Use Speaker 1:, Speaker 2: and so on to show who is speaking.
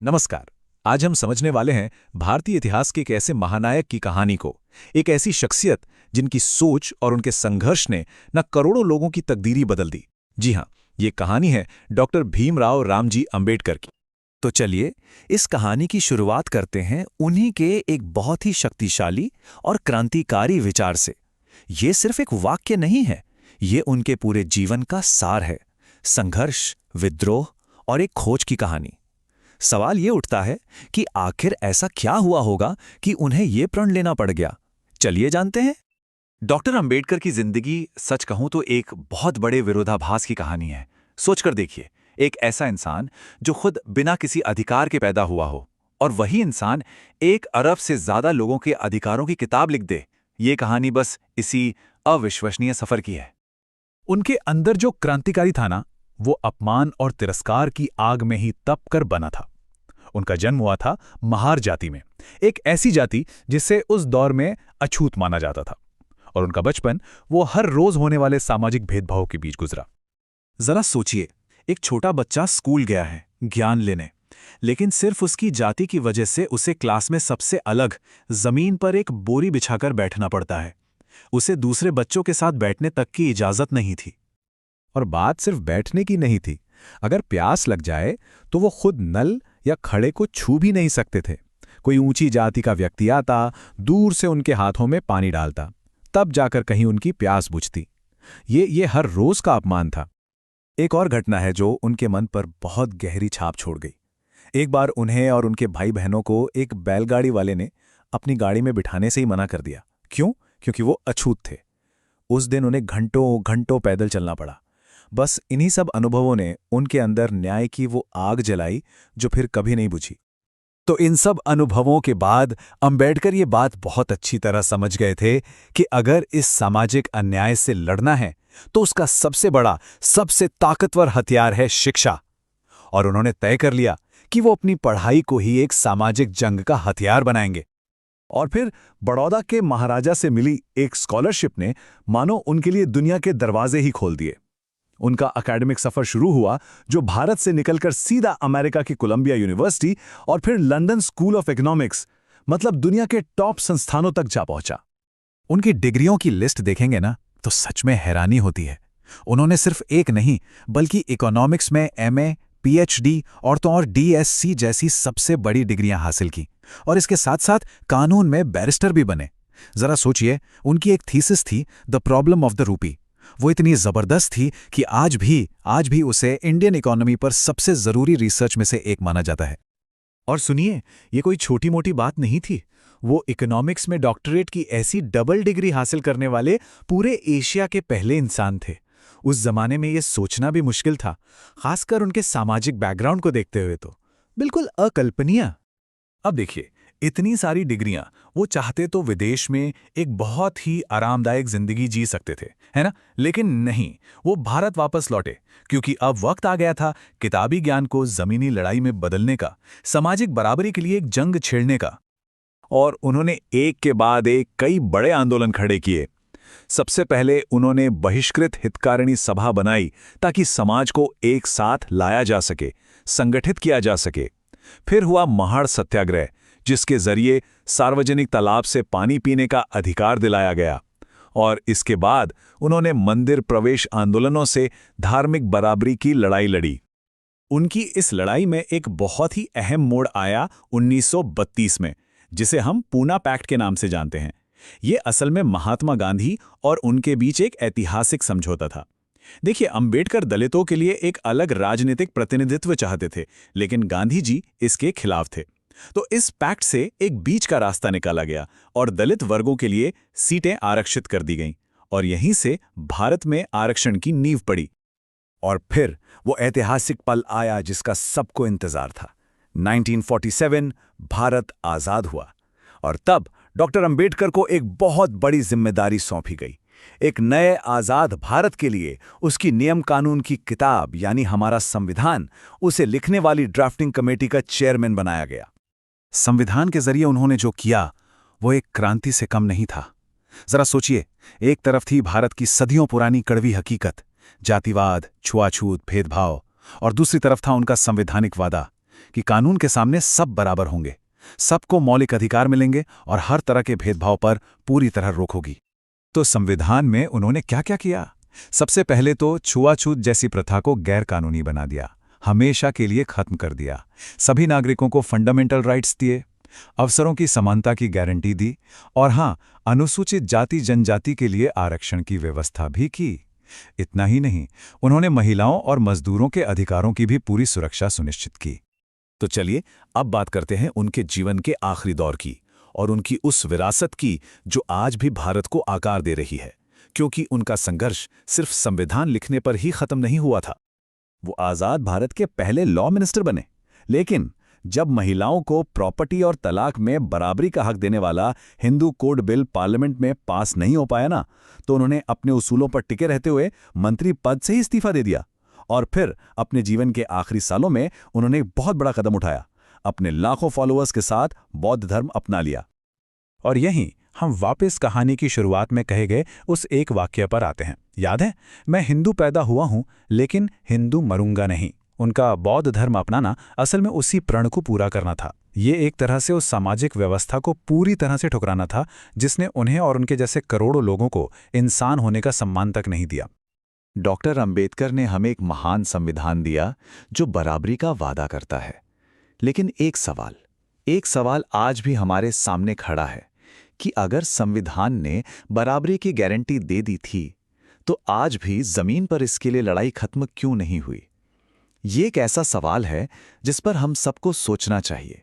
Speaker 1: नमस्कार। आज हम समझने वाले हैं भारतीय इतिहास के एक ऐसे महानायक की कहानी को, एक ऐसी शख्सियत जिनकी सोच और उनके संघर्ष ने न करोड़ों लोगों की तकदीरी बदल दी। जी हाँ, ये कहानी है डॉक्टर भीमराव रामजी अंबेडकर की। तो चलिए इस कहानी की शुरुआत करते हैं उन्हीं के एक बहुत ही शक्तिशाली और क्रांतिकारी विचार से। ये सिर्फ एक वाक्य नहीं है, ये उनके पूरे जीवन का सार है। संघर्ष, विद्रोह और एक खोज की कहानी। सवाल ये उठता है कि आखिर ऐसा क्या हुआ होगा कि उन्हें ये प्रण लेना पड़ गया। चलिए जानते हैं।
Speaker 2: डॉक्टर अंबेडकर की जिंदगी सच कहूं तो एक बहुत बड़े विरोधाभास की कहानी है। सोचकर देखिए, एक ऐसा इंसान जो खुद बिना किसी अधिकार के पैदा हुआ हो, और वही इंसान 1 अरब से ज्यादा लोगों के अधिकारों की किताब लिख दे। ये कहानी बस इसी अविश्वसनीय सफर की है।
Speaker 1: उनके अंदर जो क्रांतिकारी था ना, वो अपमान और तिरस्कार की आग में ही तप कर बना था। उनका जन्म हुआ था महार जाति में, एक ऐसी जाति जिसे उस दौर में अछूत माना जाता था। और उनका बचपन वो हर रोज होने वाले सामाजिक भेदभाव के बीच गुजरा।
Speaker 2: जरा सोचिए, एक छोटा बच्चा स्कूल गया है ज्ञान लेने, लेकिन सिर्फ उसकी जाति की वजह से उसे क्लास में सबसे अलग जमीन पर एक बोरी बिछाकर बैठना पड़ता है। उसे दूसरे बच्चों के साथ बैठने तक की इजाजत नहीं थी।
Speaker 1: और बात सिर्फ बैठने की नहीं थी, अगर प्यास लग जाए तो वो खुद नल या खड़े को छू भी नहीं सकते थे। कोई ऊंची जाति का व्यक्ति आता, दूर से उनके हाथों में पानी डालता, तब जाकर कहीं उनकी प्यास बुझती। ये हर रोज का अपमान था। एक और घटना है जो उनके मन पर बहुत गहरी छाप छोड़ गई। एक बार उन्हें और उनके भाई बहनों को एक बैलगाड़ी वाले ने अपनी गाड़ी में बिठाने से ही मना कर दिया। क्यों? क्योंकि वो अछूत थे। उस दिन उन्हें घंटों घंटों पैदल चलना पड़ा। बस इन्हीं सब अनुभवों ने उनके अंदर न्याय की वो आग जलाई जो फिर कभी नहीं बुझी। तो इन सब अनुभवों के बाद अंबेडकर ये बात बहुत अच्छी तरह समझ गए थे कि अगर इस सामाजिक अन्याय से लड़ना है तो उसका सबसे बड़ा, सबसे ताकतवर हथियार है शिक्षा। और उन्होंने तय कर लिया कि वो अपनी पढ़ाई को ही एक सामाजिक जंग का हथियार बनाएंगे। और फिर बड़ौदा के महाराजा से मिली एक स्कॉलरशिप ने मानो उनके लिए दुनिया के दरवाजे ही खोल दिए। उनका एकेडमिक सफर शुरू हुआ, जो भारत से निकलकर सीधा अमेरिका की कोलंबिया यूनिवर्सिटी और फिर लंदन स्कूल ऑफ इकोनॉमिक्स, मतलब दुनिया के टॉप संस्थानों तक जा पहुंचा। उनकी डिग्रियों की लिस्ट देखेंगे ना तो सच में हैरानी होती है। उन्होंने सिर्फ एक नहीं बल्कि इकोनॉमिक्स में एमए, पीएचडी और तो और डीएससी जैसी सबसे बड़ी डिग्रियां हासिल की, और इसके साथ साथ कानून में बैरिस्टर भी बने। जरा सोचिए, उनकी एक थीसिस थी the problem of the rupee. वो इतनी जबरदस्त थी कि आज भी उसे इंडियन इकोनॉमी पर सबसे जरूरी रिसर्च में से एक माना जाता है।
Speaker 2: और सुनिए, ये कोई छोटी मोटी बात नहीं थी। वो इकोनॉमिक्स में डॉक्टरेट की ऐसी डबल डिग्री हासिल करने वाले पूरे एशिया के पहले इंसान थे। उस जमाने में ये सोचना भी मुश्किल था, खासकर उनके सामाजिक बैकग्राउंड को देखते हुए तो बिल्कुल अकल्पनीय। अब देखिए, इतनी सारी डिग्रियां, वो चाहते तो विदेश में एक बहुत ही आरामदायक जिंदगी जी सकते थे, है ना? लेकिन नहीं, वो भारत वापस लौटे, क्योंकि अब वक्त आ गया था किताबी ज्ञान को जमीनी लड़ाई में बदलने का, सामाजिक बराबरी के लिए एक जंग छेड़ने का। और उन्होंने एक के बाद एक कई बड़े आंदोलन खड़े किए। सबसे पहले उन्होंने बहिष्कृत हितकारिणी सभा बनाई ताकि समाज को एक साथ लाया जा सके, संगठित किया जा सके। फिर हुआ महाड़ सत्याग्रह, जिसके जरिए सार्वजनिक तालाब से पानी पीने का अधिकार दिलाया गया। और इसके बाद उन्होंने मंदिर प्रवेश आंदोलनों से धार्मिक बराबरी की लड़ाई लड़ी। उनकी इस लड़ाई में एक बहुत ही अहम मोड़ आया 1932 में, जिसे हम पूना पैक्ट के नाम से जानते हैं। ये असल में महात्मा गांधी और उनके बीच एक ऐतिहासिक समझौता था। देखिए, अंबेडकर दलितों के लिए एक अलग राजनीतिक प्रतिनिधित्व चाहते थे, लेकिन गांधी जी इसके खिलाफ थे। तो इस पैक्ट से एक बीच का रास्ता निकाला गया और दलित वर्गों के लिए सीटें आरक्षित कर दी गईं, और यहीं से भारत में आरक्षण की नींव पड़ी। और फिर वो ऐतिहासिक पल आया जिसका सबको इंतजार था। 1947 भारत आजाद हुआ, और तब डॉक्टर अंबेडकर को एक बहुत बड़ी जिम्मेदारी सौंपी गई। एक नए आजाद भारत के लिए उसकी नियम कानून की किताब यानी हमारा संविधान, उसे लिखने वाली ड्राफ्टिंग कमेटी का चेयरमैन बनाया गया। संविधान के जरिए उन्होंने जो किया वो एक क्रांति से कम नहीं था। जरा सोचिए, एक तरफ थी भारत की सदियों पुरानी कड़वी हकीकत, जातिवाद, छुआछूत, भेदभाव, और दूसरी तरफ था उनका संवैधानिक वादा, कि कानून के सामने सब बराबर होंगे, सबको मौलिक अधिकार मिलेंगे और हर तरह के भेदभाव पर पूरी तरह रोक होगी।
Speaker 1: तो संविधान में उन्होंने क्या क्या किया? सबसे पहले तो छुआछूत जैसी प्रथा को गैर कानूनी बना दिया, हमेशा के लिए खत्म कर दिया। सभी नागरिकों को फंडामेंटल राइट्स दिए, अवसरों की समानता की गारंटी दी और हाँ, अनुसूचित जाति जनजाति के लिए आरक्षण की व्यवस्था भी की। इतना ही नहीं, उन्होंने महिलाओं और मजदूरों के अधिकारों की भी पूरी सुरक्षा सुनिश्चित की।
Speaker 2: तो चलिए अब बात करते हैं उनके जीवन के आखिरी दौर की और उनकी उस विरासत की जो आज भी भारत को आकार दे रही है, क्योंकि उनका संघर्ष सिर्फ संविधान लिखने पर ही खत्म नहीं हुआ था। वो आज़ाद भारत के पहले लॉ मिनिस्टर बने, लेकिन जब महिलाओं को प्रॉपर्टी और तलाक में बराबरी का हक देने वाला हिंदू कोड बिल पार्लियामेंट में पास नहीं हो पाया ना, तो उन्होंने अपने उसूलों पर टिके रहते हुए मंत्री पद से ही इस्तीफा दे दिया। और फिर अपने जीवन के आखिरी सालों में उन्होंने एक बहुत बड़ा कदम उठाया, अपने लाखों फॉलोअर्स के साथ बौद्ध धर्म अपना लिया।
Speaker 1: और यहीं हम वापस कहानी की शुरुआत में कहे गए उस एक वाक्य पर आते हैं। याद है, मैं हिंदू पैदा हुआ हूं लेकिन हिंदू मरूंगा नहीं। उनका बौद्ध धर्म अपनाना असल में उसी प्रण को पूरा करना था। ये एक तरह से उस सामाजिक व्यवस्था को पूरी तरह से ठुकराना था जिसने उन्हें और उनके जैसे करोड़ों लोगों को इंसान होने का सम्मान तक नहीं दिया।
Speaker 2: डॉक्टर अंबेडकर ने हमें एक महान संविधान दिया जो बराबरी का वादा करता है। लेकिन एक सवाल आज भी हमारे सामने खड़ा है कि अगर संविधान ने बराबरी की गारंटी दे दी थी, तो आज भी जमीन पर इसके लिए लड़ाई खत्म क्यों नहीं हुई? ये एक ऐसा सवाल है जिस पर हम सबको सोचना चाहिए।